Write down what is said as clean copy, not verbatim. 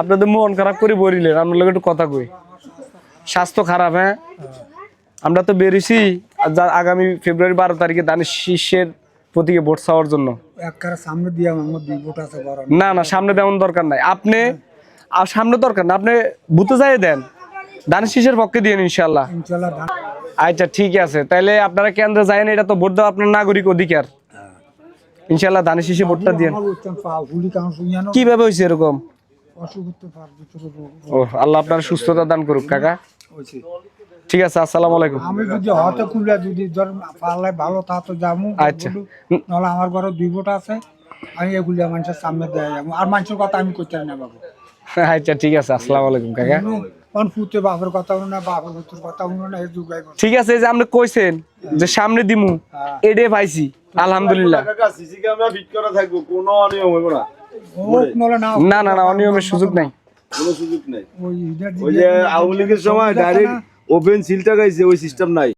আপনাদের মন খারাপ করে বলিলেন, আপনার লোক একটু কথা কই। স্বাস্থ্য খারাপ, হ্যাঁ আমরা তো বেরিয়েছি আগামী ফেব্রুয়ারি 12 তারিখে দানের শীর্ষের প্রতীকে ভোট চাওয়ার জন্য। সামনে দিয়ে আমার দুই ভোট আছে। না না, সামনে তেমন দরকার নাই, আপনি সামনে দরকার না, আপনি বুথে যাই দেন, দানের শীষের পক্ষে দিয়ে ইনশাল্লাহ। আচ্ছা ঠিক আছে, তাহলে আপনারা কেন্দ্রে যায়েন, এটা তো ভোট দেওয়া আপনার নাগরিক অধিকার। ইনশাল্লাহ দানের শীষে ভোটটা দিয়ে। কিভাবে হয়েছে এরকম? ও আল্লাহ আপনার সুস্থতা দান করুক কাকা। ঠিক আছে, আসসালামু আলাইকুম। আমি যদি হতে খুলে যদি ধর পারলে ভালো তা তো যাবো। আচ্ছা নাহলে আমার ঘরে দুই ভোট আছে, আমি এগুলি মানুষের সামনে দেয়া যাবো। আর মানুষের কথা আমি করতে না বাবু। আচ্ছা ঠিক আছে, আসসালামু আলাইকুম কাকা। কোন ফুটে বাপের কথা হলো না, বাপের পুত্রের কথা হলো না, এই যুগাই। ঠিক আছে, এই যে আপনি কইছেন যে সামনে দিমু, এডে পাইছি আলহামদুলিল্লাহ। সিসি ক্যামেরা ফিট করা থাকবে, কোনো অনিয়ম হইব না। না না না, অনিয়মের সুযোগ নাই, কোনো সুযোগ নাই। ওই যে আওয়ামী লীগের সময় ডাইরেক্ট ওপেন সিলটা গাইছে, ওই সিস্টেম নাই।